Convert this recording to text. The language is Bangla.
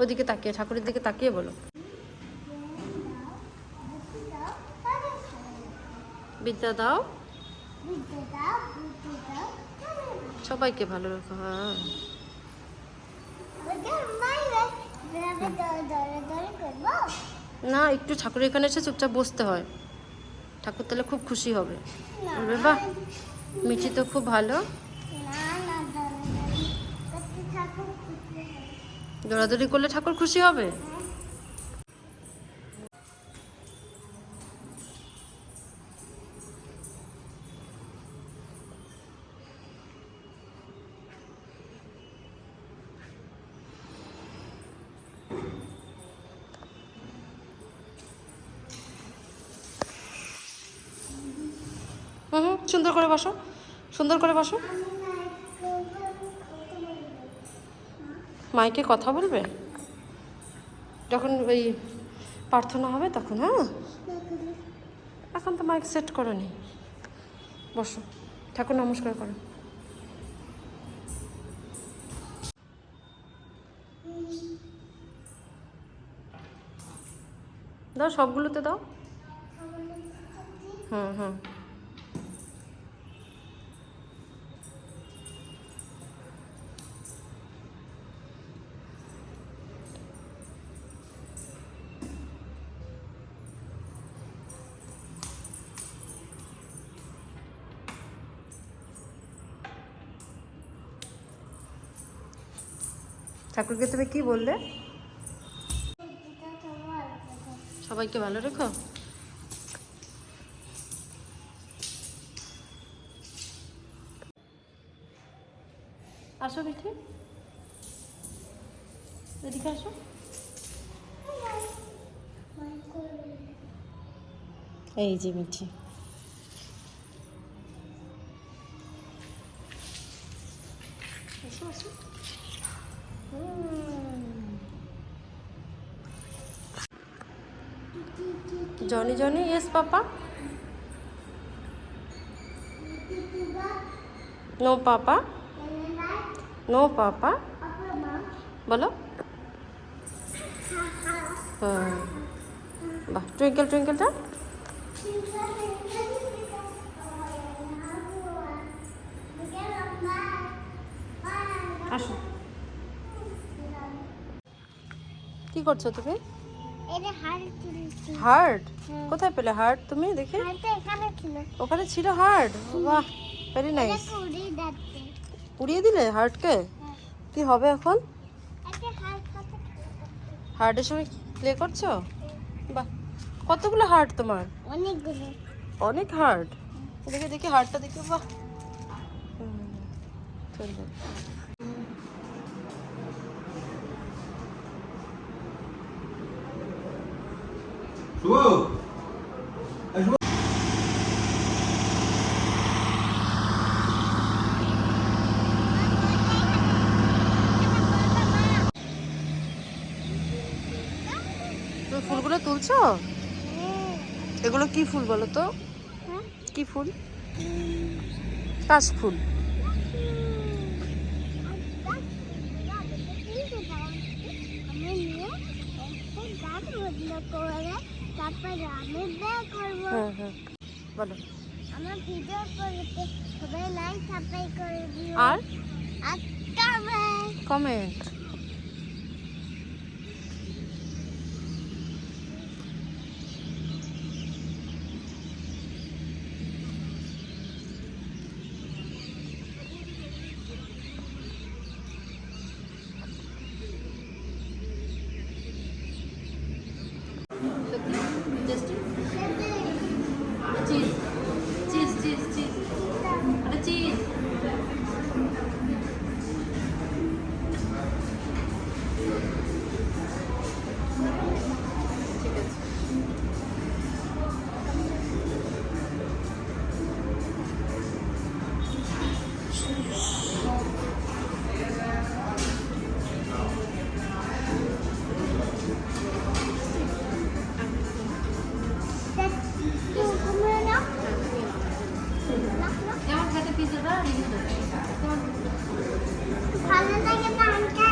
ওদিকে তাকিয়ে, ঠাকুরের দিকে তাকিয়ে বলো। বিদ্যা দাও, সবাইকে ভালো রাখো। হ্যাঁ, না একটু ঠাকুরের এখানে এসে চুপচাপ বসতে হয়, ঠাকুর তাহলে খুব খুশি হবে। বলবে বাহ মিঠি তো খুব ভালো। দৌড়াদৌড়ি করলে ঠাকুর খুশি হবে। হুম, সুন্দর করে বসো, সুন্দর করে বসো। মাইকে কথা বলবে যখন ওই প্রার্থনা হবে তখন। হ্যাঁ, এখন তো মাইক সেট করোনি। বসো, ঠাকুর নমস্কার করো। দাও, সবগুলোতে দাও। হুম হুম। ঠাকুরকে তুমি কি বললে? সবাইকে ভালো রেখো। আসো মিঠি, এদিকে আসো। এই যে মিঠি, আসো আসো। Johnny Johnny, yes papa. No papa, no papa. বলো। হুম, বাহ, টুইঙ্কেল টুইঙ্কেলটা। আসো। কি করছো তুমি? হার্ট? কোথায় পেলে হার্ট তুমি? দেখি। ওখানে ছিল হার্ট? বাহ, ভেরি নাইস। উড়িয়ে দিলে হার্টকে? কি হবে এখন? হার্টের সঙ্গে প্লে করছো? বাহ, কতগুলো হার্ট তোমার? অনেকগুলো। অনেক হার্ট। দেখে দেখি হার্টটা দেখি। বাহ, সুন্দর। তুমি ফুলগুলো তুলছো? এগুলো কি ফুল বলো তো? কি ফুল? কাশ ফুল। হ্যাঁ হ্যাঁ, বলো। আমার ভিডিও করতে সবাই লাইক সাবস্ক্রাইব করে দিও আর আর comment. Cheese cheese cheese cheese, এটা চিজ। ঠিক আছে। যেমন খেতে পিজাটা ভালো লাগে